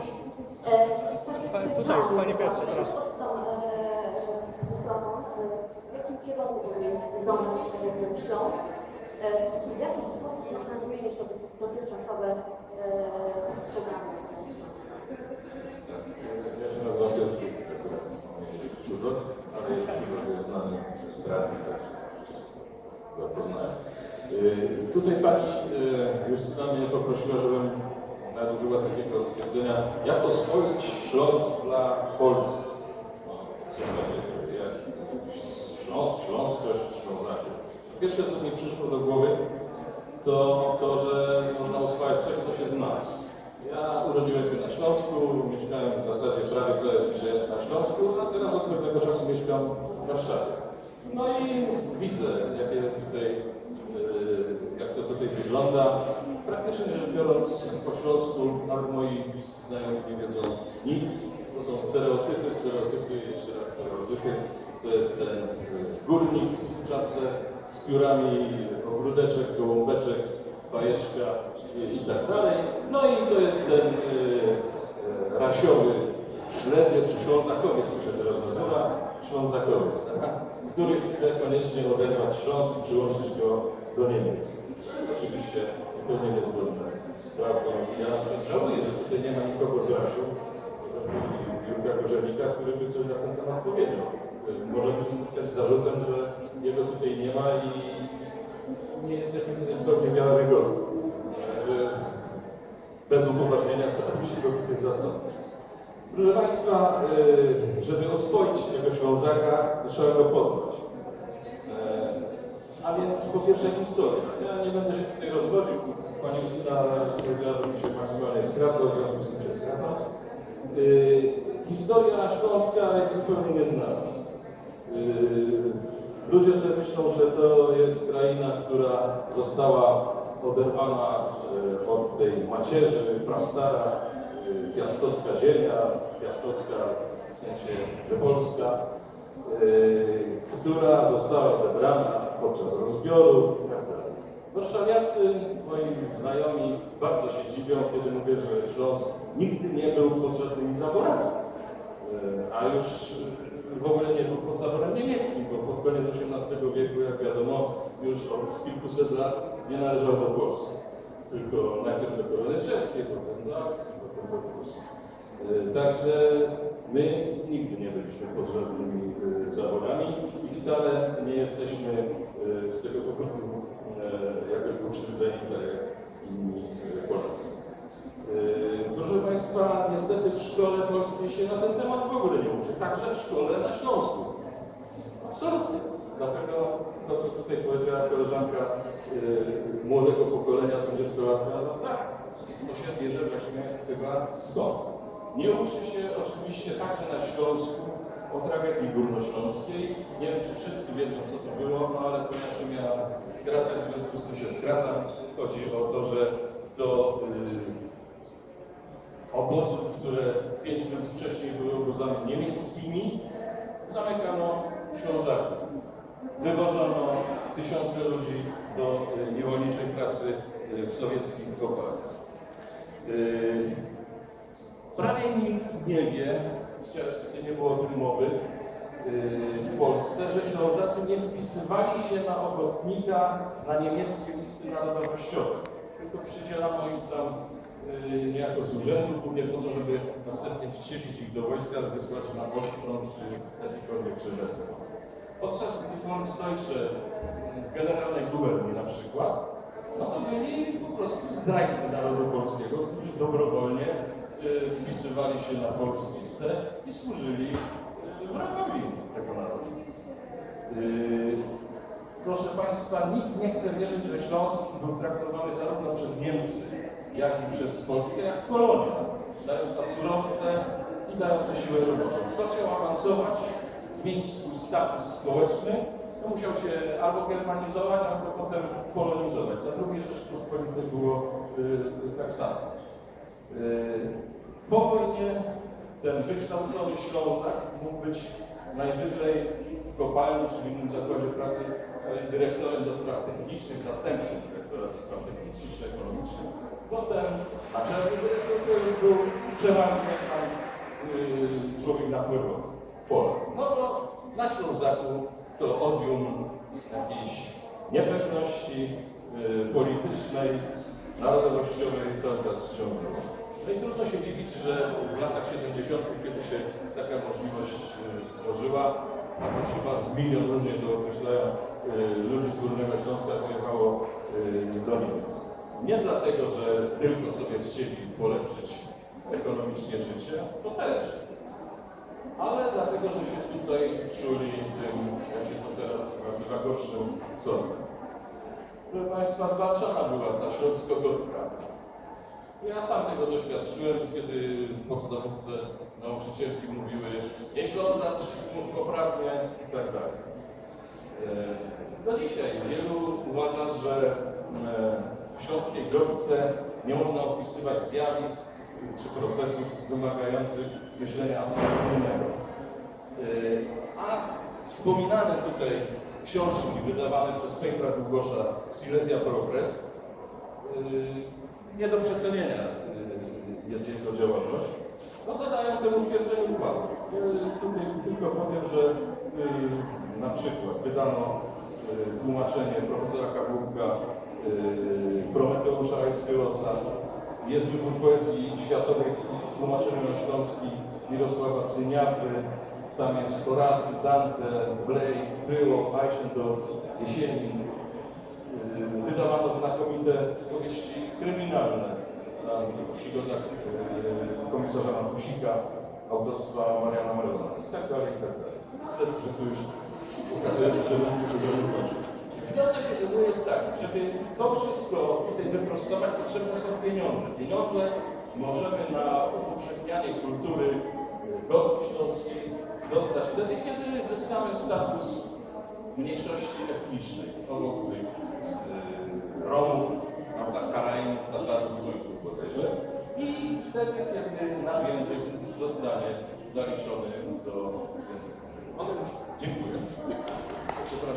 gości. Tutaj, Panie Piotrze, teraz. W jakim kierunku powinien zdążyć Śląsk? I w jaki sposób można zmienić to dotychczasowe postrzeganie? Ja się nazywam Piotr, Czudor, ale Czudor jest znany ze straty, także wszyscy go poznają. Tutaj pani Justyna mnie poprosiła, żebym nadużyła takiego stwierdzenia, jak oswoić Śląsk dla Polski. No, coś takiego, jak Śląsk, Śląskość, Ślązakiem. Pierwsze, co mi przyszło do głowy, to że można oswajać coś, co się zna. Ja urodziłem się na Śląsku, mieszkałem w zasadzie prawie całe życie na Śląsku, a teraz od pewnego czasu mieszkam w Warszawie. No i widzę, jak to tutaj wygląda. Praktycznie rzecz biorąc, po śląsku nawet moi bliscy znajomi nie wiedzą nic. To są stereotypy, jeszcze raz stereotypy. To jest ten górnik w czapce z piórami, ogródeczek, gołąbeczek, fajeczka i tak dalej. No i to jest ten rasiowy Szlezwiec czy Ślązakowiec, to się teraz nazywa, Ślązakowiec, który chce koniecznie oderwać Śląsk i przyłączyć go do Niemiec. To jest oczywiście zupełnie niezgodne z prawdą. Ja żałuję, że tutaj nie ma nikogo z Rasiu, Jurka Korzenika, który by coś na ten temat powiedział. Może być też zarzutem, że jego tutaj nie ma i nie jesteśmy tutaj w pełni wiarygodni. Że bez upoważnienia staramy się go tutaj zastąpić. Proszę Państwa, żeby oswoić tego Ślązaka, trzeba go poznać. A więc po pierwsze historia. Ja nie będę się tutaj rozwodził. Pani Justyna powiedziała, że mi się maksymalnie skracał, w związku z tym się skracam. Historia Śląska jest zupełnie nieznana. Ludzie sobie myślą, że to jest kraina, która została oderwana od tej macierzy, prastara, piastowska ziemia, piastowska w sensie, że Polska, która została odebrana podczas rozbiorów itd. Warszawiacy, moi znajomi, bardzo się dziwią, kiedy mówię, że Śląsk nigdy nie był pod żadnymi zaborami, a już w ogóle nie był pod zaborem niemieckim, bo pod koniec XVIII wieku, jak wiadomo, już od kilkuset lat nie należał do Polski, tylko najpierw do korony czeskiej, potem do Austrii, potem do Polski. Także my nigdy nie byliśmy pod żadnymi zaborami i wcale nie jesteśmy z tego powodu jakoś pokrzywdzeni, tak jak inni Polacy. Proszę Państwa, niestety w szkole polskiej się na ten temat w ogóle nie uczy, także w szkole na Śląsku. Absolutnie. Dlatego to, co tutaj powiedziała koleżanka młodego pokolenia, 20-latka, no tak, to się bierze właśnie chyba stąd. Nie uczy się oczywiście także na Śląsku o tragedii górnośląskiej. Nie wiem, czy wszyscy wiedzą, co to było, no ale ponieważ się miała skracać, w związku z tym się skracam. Chodzi o to, że do obozów, które 5 minut wcześniej były obozami niemieckimi, zamykano Ślązaków. Wywożono tysiące ludzi do niewolniczej pracy w sowieckich kopalniach. Prawie nikt nie wie, nie było o tym mowy w Polsce, że Ślązacy nie wpisywali się na ochotnika na niemieckie listy narodowościowe, tylko przydzielano im tam niejako z urzędu, głównie po to, żeby następnie wścielić ich do wojska, wysłać na Ostfront czy jakiekolwiek krzyżactwo. Podczas gdy Volksdeutsche w generalnej guberni na przykład, no to byli po prostu zdrajcy narodu polskiego, którzy dobrowolnie wpisywali się na Volkslistę i służyli wrogowi tego narodu. Proszę Państwa, nikt nie chce wierzyć, że Śląsk był traktowany zarówno przez Niemcy, jak i przez Polskę, jak kolonia, dająca surowce i dająca siłę roboczą. Kto chciał awansować, zmienić swój status społeczny, to musiał się albo germanizować, albo potem polonizować. Za II Rzeczpospolitej było tak samo. Po wojnie ten wykształcony Ślązak mógł być najwyżej w kopalni, czyli w zakładzie pracy dyrektorem do spraw technicznych, zastępczym dyrektorem dyrektora do spraw technicznych czy ekonomicznych. Potem naczelny dyrektor to już był przeważnie tam człowiek napływowy, Polak. No to na Ślązaku to odium jakiejś niepewności politycznej, narodowościowej cały czas ciążyło. No i trudno się dziwić, że w latach 70., kiedy się taka możliwość stworzyła, a to chyba z milion różnie to określają, ludzi z Górnego Śląska pojechało do Niemiec. Nie dlatego, że tylko sobie chcieli polepszyć ekonomicznie życie, to też, ale dlatego, że się tutaj czuli tym, jak się to teraz nazywa, gorszym sądem. Proszę Państwa, zwalczana była ta śląsko-gotka. Ja sam tego doświadczyłem, kiedy w podstawówce nauczycielki mówiły nie Ślązacz, mów poprawnie i tak dalej. Do dzisiaj wielu uważa, że w śląskiej gotce nie można opisywać zjawisk czy procesów wymagających myślenia abstrakcyjnego. A wspominane tutaj książki wydawane przez Pękla Długosza Silesia Progress, nie do przecenienia jest jego działalność, no zadają temu twierdzeniu układu. Tutaj tylko powiem, że na przykład wydano tłumaczenie profesora Kabłówka Prometeusza Aeschylosa, jest wybór poezji światowej z tłumaczeniem na śląski Mirosława Syniawy, tam jest Horacy, Dante, Blej, Kryłow, Eichendorff, Jesieniin. Wydawano znakomite powieści kryminalne na przygodach komisarza Matusika, autorstwa Mariana Melona i tak dalej, i tak dalej. Myślę, że tu już pokazujemy, że będę tego kończył. Wniosek mój jest taki, żeby to wszystko tutaj wyprostować, potrzebne są pieniądze. Pieniądze możemy na upowszechnianie kultury gotki śląskiej dostać wtedy, kiedy zyskamy status mniejszości etnicznej, obok tych Romów, Karaimów, Tatarów, Ujgurów bodajże, i wtedy, kiedy nasz język zostanie zaliczony do języka. Dziękuję. Przepraszam.